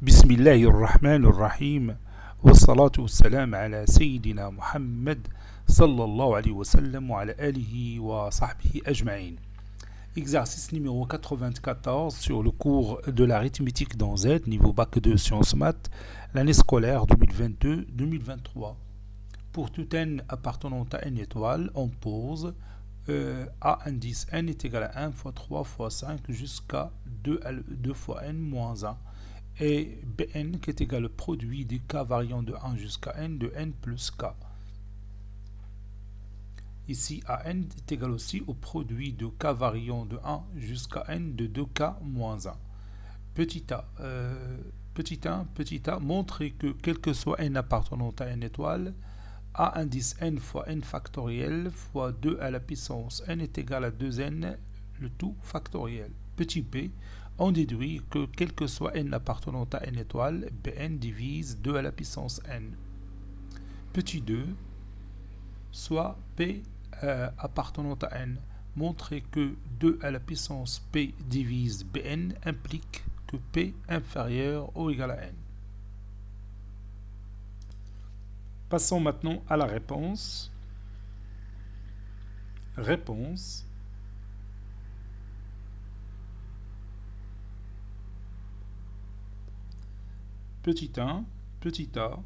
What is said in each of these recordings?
بسم الله الرحمن الرحيم والصلاة والسلام على سيدنا محمد صلى الله عليه وسلم وعلى آله وصحبه أجمعين. Exercice numéro 94 sur le cours de l'arithmétique dans Z, niveau bac 2 sciences maths, l'année scolaire 2022-2023. Pour tout n appartenant à n étoile, on pose A indice n est égal à 1 fois 3 fois 5 jusqu'à 2 fois n moins 1. Et Bn qui est égal au produit des k variant de 1 jusqu'à n de n plus k. Ici, An est égal aussi au produit de k variant de 1 jusqu'à n de 2k moins 1. Petit a, montrer que quel que soit n appartenant à n étoile, A indice n fois n factoriel fois 2 à la puissance n est égal à 2n, le tout factoriel. Petit p, on déduit que quel que soit n appartenant à n étoile, Bn divise 2 à la puissance n. Petit 2, soit p appartenant à n. Montrer que 2 à la puissance p divise Bn implique que p inférieur ou égal à n. Passons maintenant à la réponse. Réponse. Petit 1, petit a.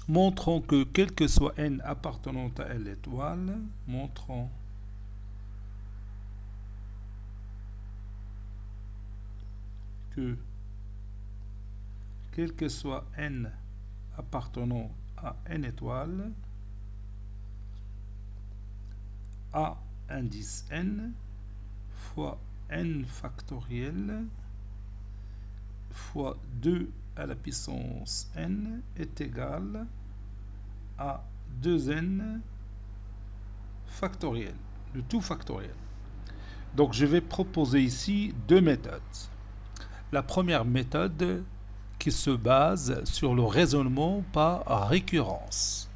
Montrons que quel que soit n appartenant à l'étoile, montrons que quel que soit n appartenant à n étoile, A indice n fois n factoriel fois 2 à la puissance n est égal à 2n factoriel, le tout factoriel. Donc je vais proposer ici deux méthodes. La première méthode qui se base sur le raisonnement par récurrence.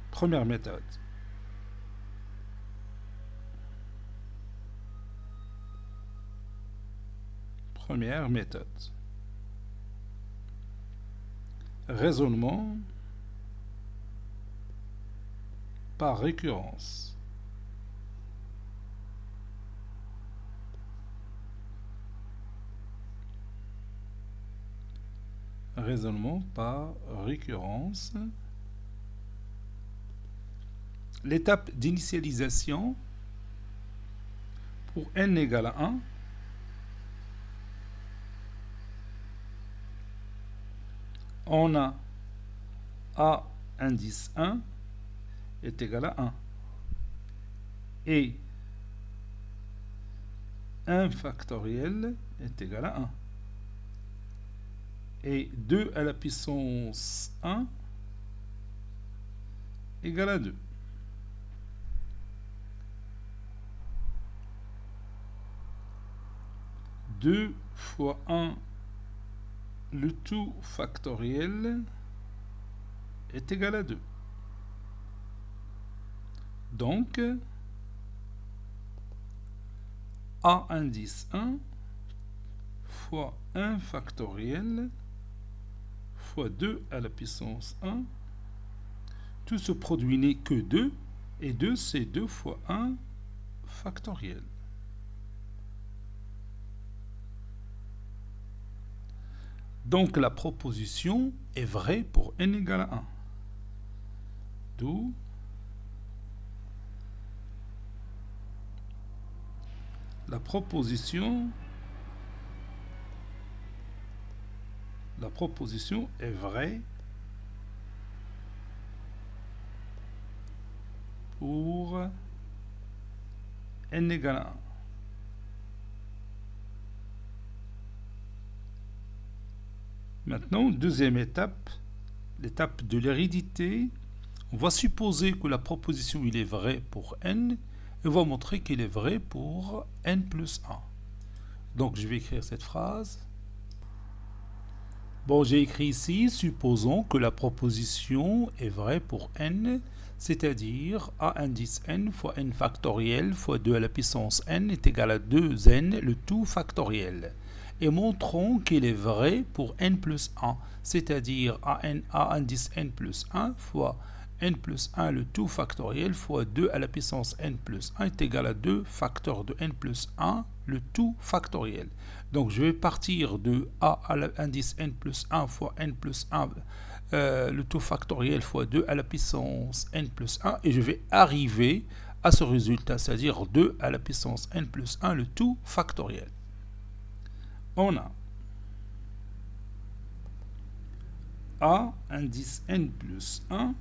Première méthode. Première méthode. Raisonnement par récurrence. Raisonnement par récurrence. L'étape d'initialisation pour n égale à 1. On a A indice 1 est égal à 1. Et 1 factoriel est égal à 1. Et 2 à la puissance 1 égale à 2. Deux fois 1, le tout factoriel est égal à 2. Donc, A indice 1 fois 1 factoriel fois 2 à la puissance 1. Tout ce produit n'est que 2, et 2 c'est 2 fois 1 factoriel. Donc la proposition est vraie pour n égale à 1. D'où la proposition est vraie pour n égale à 1. Maintenant, deuxième étape, l'étape de l'hérédité. On va supposer que la proposition il est vraie pour n et on va montrer qu'il est vrai pour n plus 1. Donc je vais écrire cette phrase. Bon, j'ai écrit ici, supposons que la proposition est vraie pour n, c'est-à-dire a indice n fois n factoriel fois 2 à la puissance n est égal à 2n, le tout factoriel. Et montrons qu'il est vrai pour n plus 1, c'est-à-dire a indice n plus 1 fois n plus 1 le tout factoriel fois 2 à la puissance n plus 1 est égal à 2 facteurs de n plus 1 le tout factoriel. Donc je vais partir de a à l'indice n plus 1 fois n plus 1 le tout factoriel fois 2 à la puissance n plus 1 et je vais arriver à ce résultat, c'est-à-dire 2 à la puissance n plus 1 le tout factoriel. On a a indice n plus 1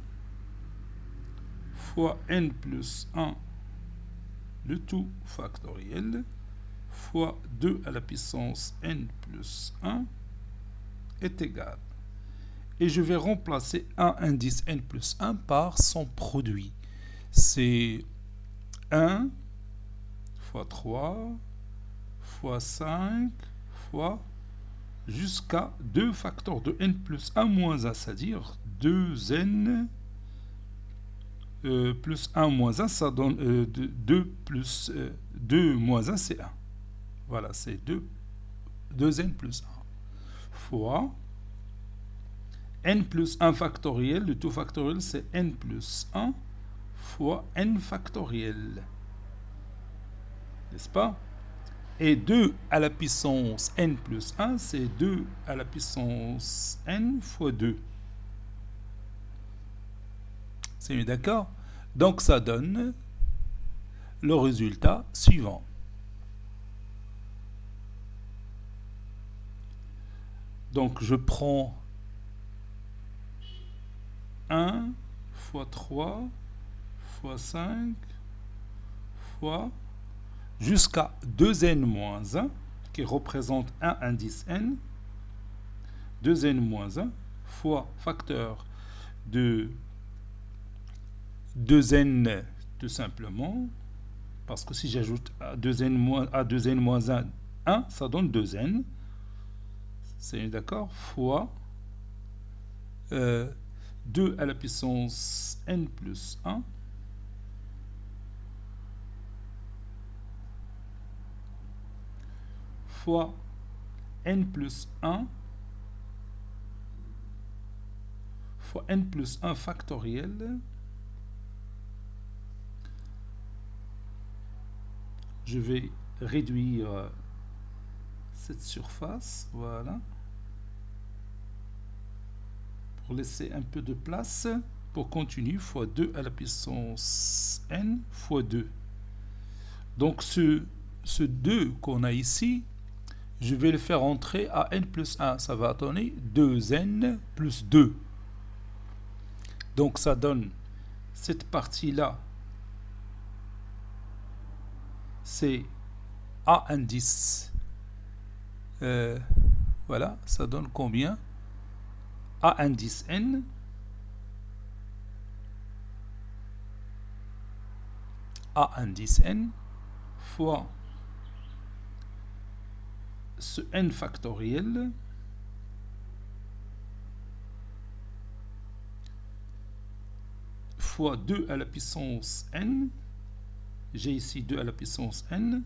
fois n plus 1 le tout factoriel fois 2 à la puissance n plus 1 est égal. Et je vais remplacer un indice n plus 1 par son produit. C'est 1 fois 3 fois 5 fois jusqu'à 2 facteurs de n plus 1 moins 1, c'est-à-dire 2n plus 1 moins 1, ça donne 2 moins 1, c'est 1. Voilà, c'est 2n plus 1 fois n plus 1 factoriel, le tout factoriel c'est n plus 1 fois n factoriel. N'est-ce pas? Et 2 à la puissance n plus 1, c'est 2 à la puissance n fois 2. C'est mieux, d'accord? Donc ça donne le résultat suivant. Donc je prends 1 fois 3 fois 5 fois jusqu'à 2n moins 1 qui représente un indice n, 2n moins 1 fois facteur de 2n tout simplement, parce que si j'ajoute à 2n moins 1, 1, ça donne 2n, c'est d'accord, fois 2 à la puissance n plus 1 fois n plus 1 fois n plus 1 factoriel. Je vais réduire cette surface, voilà, pour laisser un peu de place pour continuer, fois 2 à la puissance n fois 2. Donc ce 2 qu'on a ici, je vais le faire entrer à n plus 1. Ça va donner 2n plus 2. Donc ça donne cette partie-là, c'est a indice. Voilà, ça donne combien? A indice n A indice n fois ce n factoriel fois 2 à la puissance n. J'ai ici 2 à la puissance n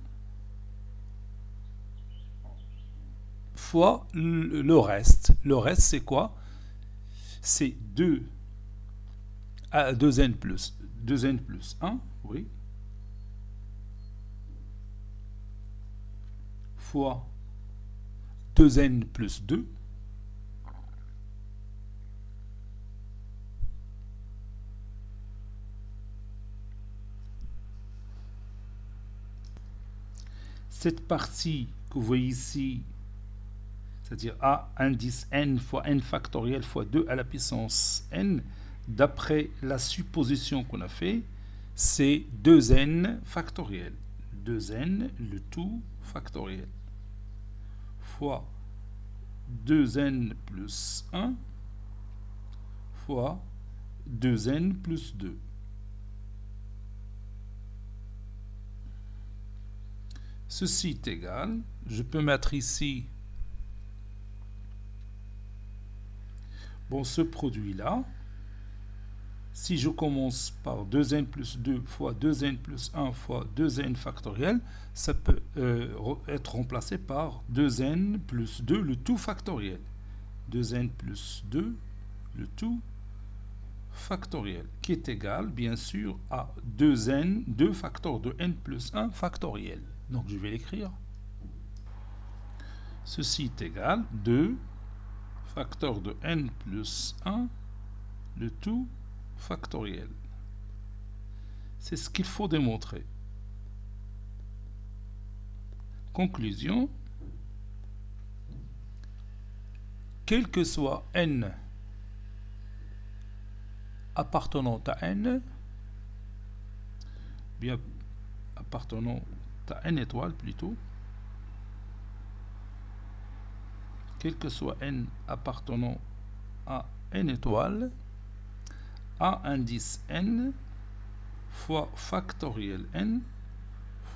fois le reste. Le reste, c'est quoi? C'est 2 à 2n plus 1, oui, fois 2n plus 2 cette partie que vous voyez ici, c'est-à-dire a indice n fois n factoriel fois 2 à la puissance n, d'après la supposition qu'on a fait, c'est 2n factoriel. 2n, le tout factoriel, fois 2n plus 1 fois 2n plus 2. Ceci est égal, je peux mettre ici Bon, ce produit-là, si je commence par 2n plus 2 fois 2n plus 1 fois 2n factoriel, ça peut être remplacé par 2n plus 2 le tout factoriel. 2n plus 2 le tout factoriel, qui est égal, bien sûr, à 2n, 2 facteurs de n plus 1 factoriel. Donc, je vais l'écrire. Ceci est égal 2 facteurs de n plus 1, le tout factoriel. C'est ce qu'il faut démontrer. Conclusion. Quel que soit n appartenant à n, bien appartenant à n étoiles plutôt, quel que soit n appartenant à n étoiles, a indice n fois factoriel n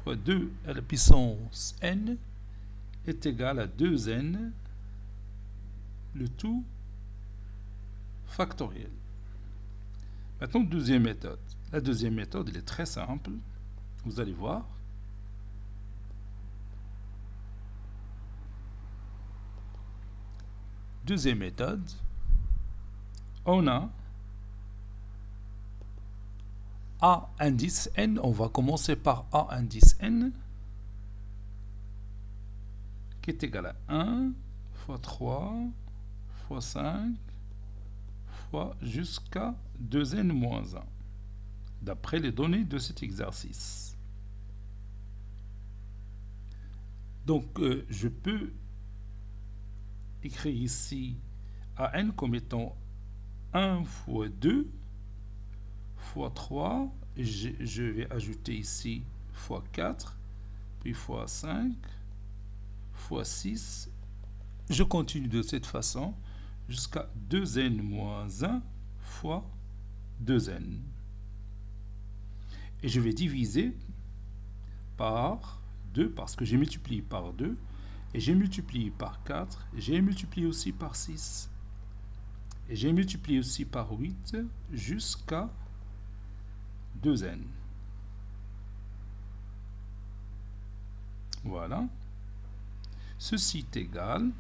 fois 2 à la puissance n est égal à 2n le tout factoriel. Maintenant, deuxième méthode. La deuxième méthode, elle est très simple. Vous allez voir. Deuxième méthode, on a A indice n, on va commencer par A indice n, qui est égal à 1 fois 3 fois 5 fois jusqu'à 2n moins 1, d'après les données de cet exercice. Donc, je peux écrire ici AN comme étant 1 fois 2 fois 3, je vais ajouter ici fois 4, puis fois 5, fois 6. Je continue de cette façon jusqu'à 2n moins 1 fois 2n. Et je vais diviser par 2 parce que j'ai multiplié par 2. Et j'ai multiplié par 4. J'ai multiplié aussi par 6. Et j'ai multiplié aussi par 8 jusqu'à 2n. Voilà. Ceci est égal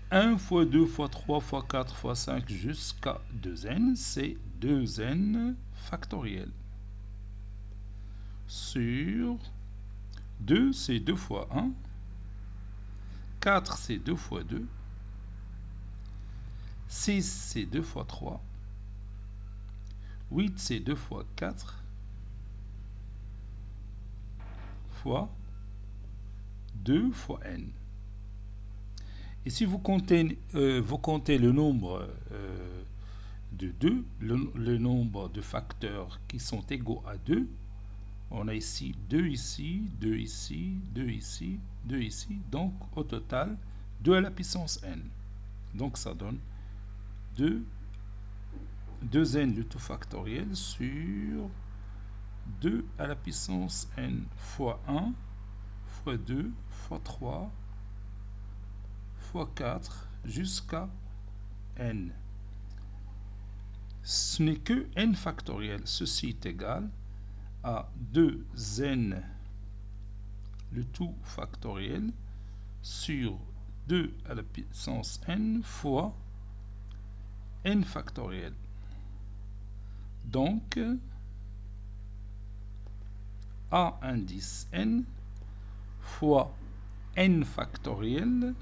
1 fois 2 fois 3 fois 4 fois 5 jusqu'à 2n, c'est 2n factoriel. Sur 2, c'est 2 fois 1. 4, c'est 2 fois 2. 6, c'est 2 fois 3. 8, c'est 2 fois 4. Fois 2 fois n. Et si vous comptez le nombre de 2, le nombre de facteurs qui sont égaux à 2, on a ici 2 ici, 2 ici, 2 ici, 2 ici. Donc, au total, 2 à la puissance n. Donc, ça donne 2n le tout factoriel sur 2 à la puissance n fois 1 fois 2 fois 3 fois 4 jusqu'à n. Ce n'est que n factoriel. Ceci est égal à 2n le tout factoriel sur 2 à la puissance n fois n factoriel. Donc, a indice n fois n factoriel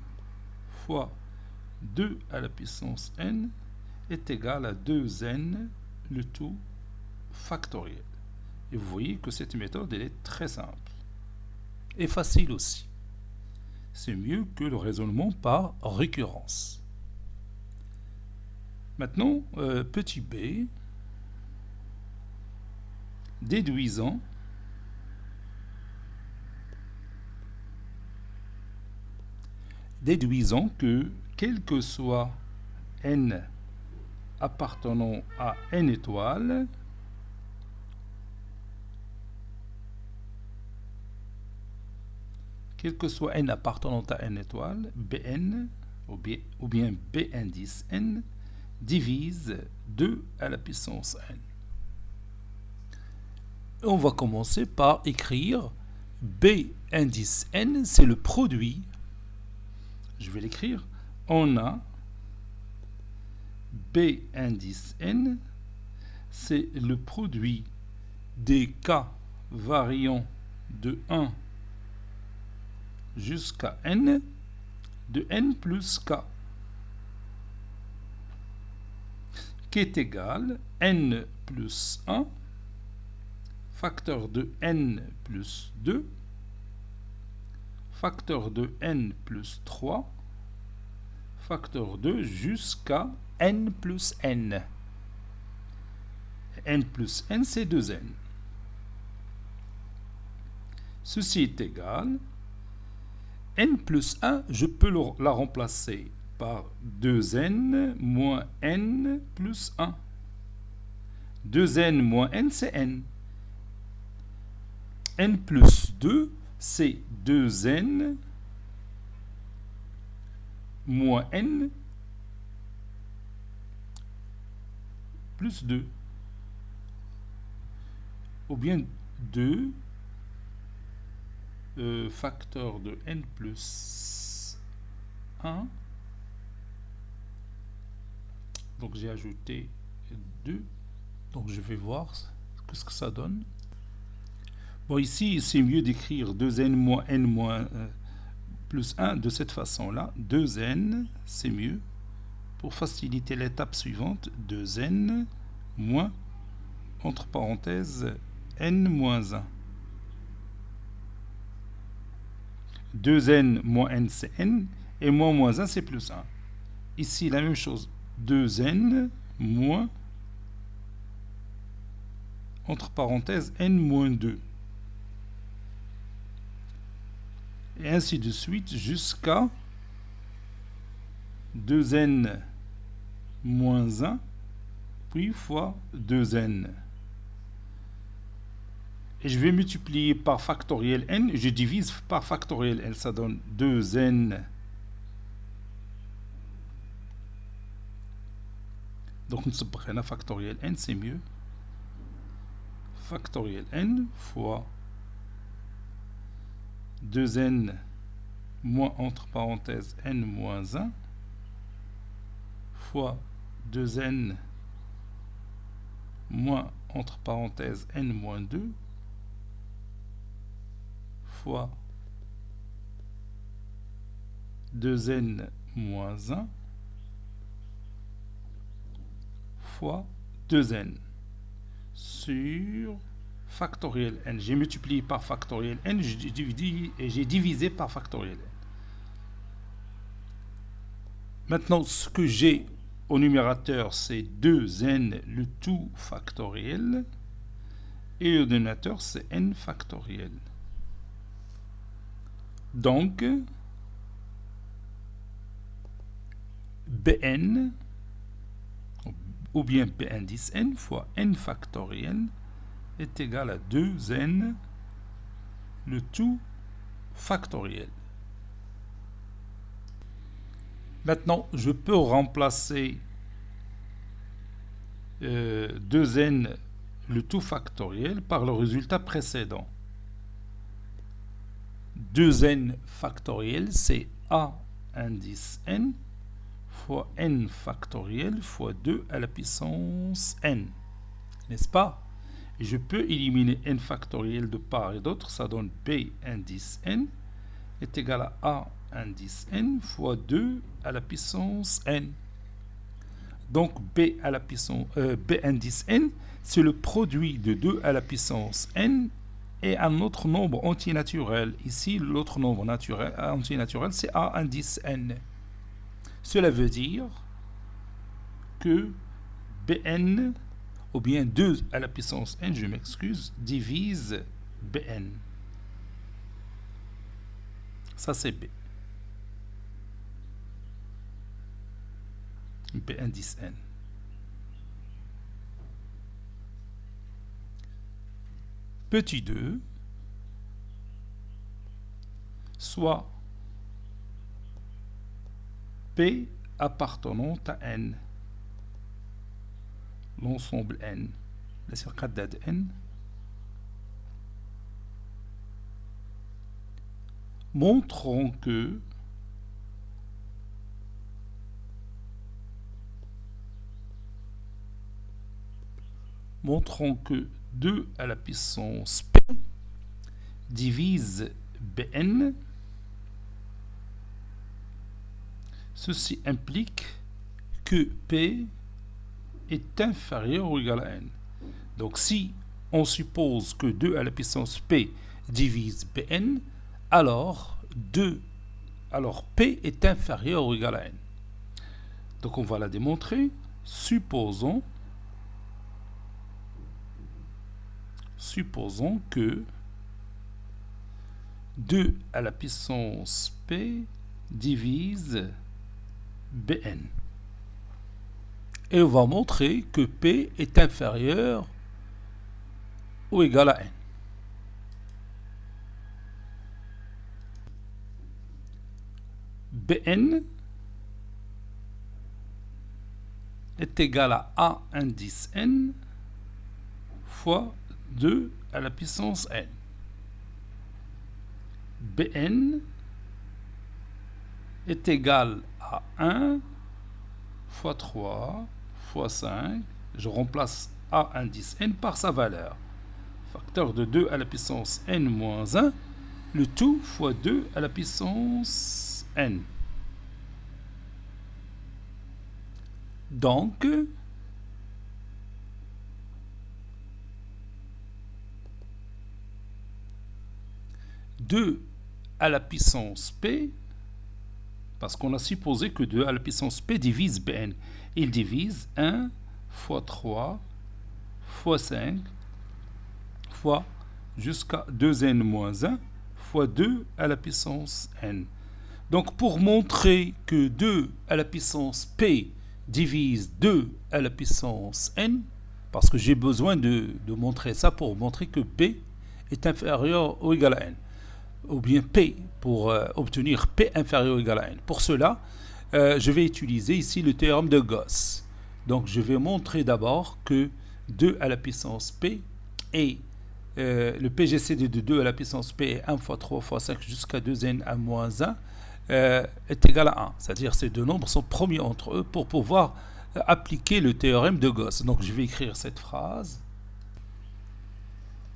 fois 2 à la puissance n est égal à 2n le tout factoriel. Et vous voyez que cette méthode, elle est très simple et facile aussi. C'est mieux que le raisonnement par récurrence. Maintenant, petit b, déduisons que quel que soit n appartenant à n étoiles, quel que soit n appartenant à n étoiles, Bn ou bien B indice n divise 2 à la puissance n. On va commencer par écrire B indice n, c'est le produit. Je vais l'écrire. On a B indice n, c'est le produit des cas variant de 1 jusqu'à n de n plus k, qui est égal n plus 1 facteur de n plus 2 facteur de n plus 3 facteur 2 jusqu'à n plus n. N plus n, c'est 2n. Ceci est égal. N plus 1, je peux la remplacer par 2n moins n plus 1. 2n moins n, c'est n. N plus 2, c'est 2n moins n plus 2. Ou bien 2 facteur de n plus 1. Donc j'ai ajouté 2. Donc je vais voir ce que ça donne. Bon, ici, c'est mieux d'écrire 2n moins n moins plus 1 de cette façon-là. 2n, c'est mieux. Pour faciliter l'étape suivante, 2n moins, entre parenthèses, n moins 1. 2n moins n, c'est n, et moins 1, c'est plus 1. Ici, la même chose. 2n moins, entre parenthèses, n moins 2. Et ainsi de suite jusqu'à 2n moins 1, puis fois 2n. Et je vais multiplier par factoriel n, je divise par factoriel n, ça donne 2n. Donc nous prenons factoriel n, c'est mieux. Factoriel n fois 2n moins entre parenthèses n moins 1 fois 2n moins entre parenthèses n moins 2 fois 2n moins 1 fois 2n sur factoriel n. J'ai multiplié par factoriel n, j'ai divisé par factoriel n. Maintenant, ce que j'ai au numérateur, c'est 2n le tout factoriel, et au dénominateur, c'est n factoriel. Donc, Bn, ou bien B indice n fois n factoriel est égal à 2n le tout factoriel. Maintenant, je peux remplacer 2n le tout factoriel par le résultat précédent. 2n factoriel, c'est a indice n fois n factoriel fois 2 à la puissance n. N'est-ce pas? Et je peux éliminer n factoriel de part et d'autre, ça donne b indice n est égal à a indice n fois 2 à la puissance n. Donc b indice n, c'est le produit de 2 à la puissance n et un autre nombre entier naturel. Ici, l'autre nombre entier naturel, c'est a indice n. Cela veut dire que bn, ou bien 2 à la puissance n, je m'excuse, divise bn. Ça, c'est b. B indice n. Petit 2, soit P appartenant à N, l'ensemble N, c'est-à-dire N, montrons que montrons que 2 à la puissance P divise Bn. Ceci implique que P est inférieur ou égal à N. Donc si on suppose que 2 à la puissance P divise Bn, alors P est inférieur ou égal à N. Donc on va la démontrer. Supposons que 2 à la puissance P divise Bn. Et on va montrer que P est inférieur ou égal à N. Bn est égal à A indice N fois 2 à la puissance N. Bn est égal à 1 fois 3 fois 5. Je remplace A indice N par sa valeur. Facteur de 2 à la puissance N moins 1, le tout fois 2 à la puissance N. Donc, deux à la puissance P, parce qu'on a supposé que 2 à la puissance P divise Bn. Il divise 1 fois 3 fois 5 fois jusqu'à 2n moins 1 fois 2 à la puissance n. Donc pour montrer que 2 à la puissance P divise 2 à la puissance n, parce que j'ai besoin de montrer ça pour montrer que P est inférieur ou égal à n, ou bien P pour obtenir P inférieur ou égal à n. Pour cela, je vais utiliser ici le théorème de Gauss. Donc je vais montrer d'abord que 2 à la puissance P et le PGCD de 2 à la puissance P est 1 fois 3 fois 5 jusqu'à 2n à moins 1 est égal à 1. C'est-à-dire ces deux nombres sont promis entre eux pour pouvoir appliquer le théorème de Gauss. Donc je vais écrire cette phrase.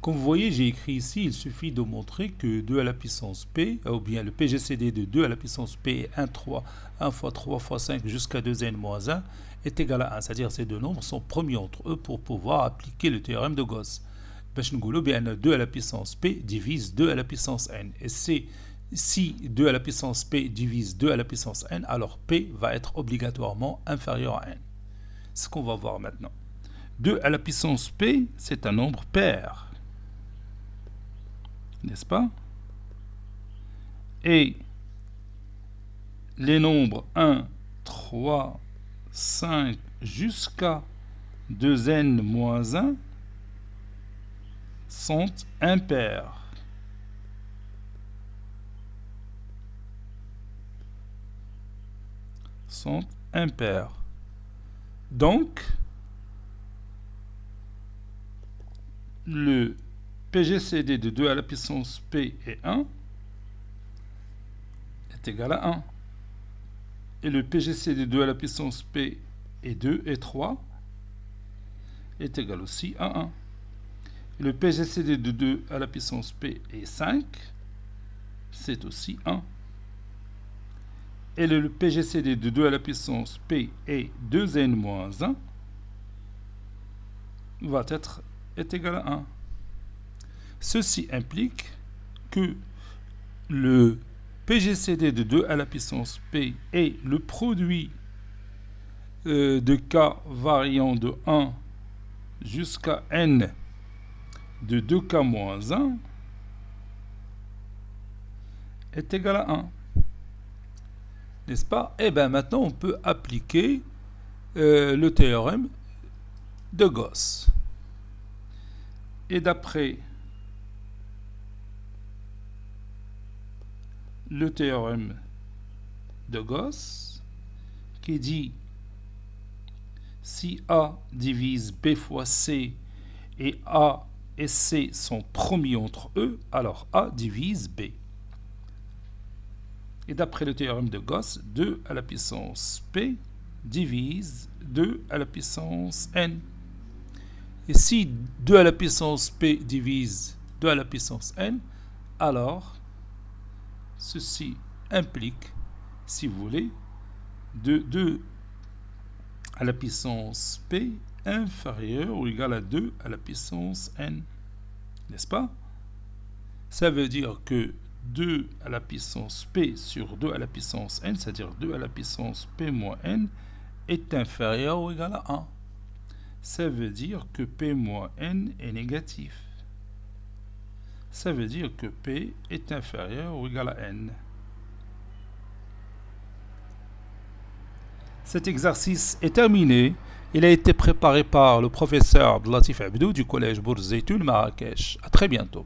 Comme vous voyez, j'ai écrit ici, il suffit de montrer que 2 à la puissance P, ou bien le PGCD de 2 à la puissance P est 1 fois 3 fois 5 jusqu'à 2n moins 1 est égal à 1. C'est-à-dire ces deux nombres sont promis entre eux pour pouvoir appliquer le théorème de Gauss. 2 à la puissance P divise 2 à la puissance n. Et si 2 à la puissance P divise 2 à la puissance n, alors P va être obligatoirement inférieur à n. C'est ce qu'on va voir maintenant. 2 à la puissance P, c'est un nombre pair. N'est-ce pas? Et les nombres 1, 3, 5 jusqu'à 2n moins 1 sont impairs. Sont impairs. Donc, le PGCD de 2 à la puissance P est 1 est égal à 1. Et le PGCD de 2 à la puissance P est 2 et 3 est égal aussi à 1. Et le PGCD de 2 à la puissance P est 5, c'est aussi 1. Et le PGCD de 2 à la puissance P est 2n moins 1 est égal à 1. Ceci implique que le PGCD de 2 à la puissance P est le produit de k variant de 1 jusqu'à n de 2k moins 1 est égal à 1. N'est-ce pas? Et bien maintenant on peut appliquer le théorème de Gauss. Et d'après le théorème de Gauss, qui dit si A divise B fois C et A et C sont promis entre eux, alors A divise B. Et d'après le théorème de Gauss, 2 à la puissance P divise 2 à la puissance N. Et si 2 à la puissance P divise 2 à la puissance N, alors ceci implique, si vous voulez, de 2 à la puissance P inférieur ou égal à 2 à la puissance N. N'est-ce pas? Ça veut dire que 2 à la puissance P sur 2 à la puissance N, c'est-à-dire 2 à la puissance P moins N, est inférieur ou égal à 1. Ça veut dire que P moins N est négatif. Ça veut dire que P est inférieur ou égal à N. Cet exercice est terminé. Il a été préparé par le professeur Abdelatif Abdou du collège Bourz Zeytoun Marrakech. À très bientôt.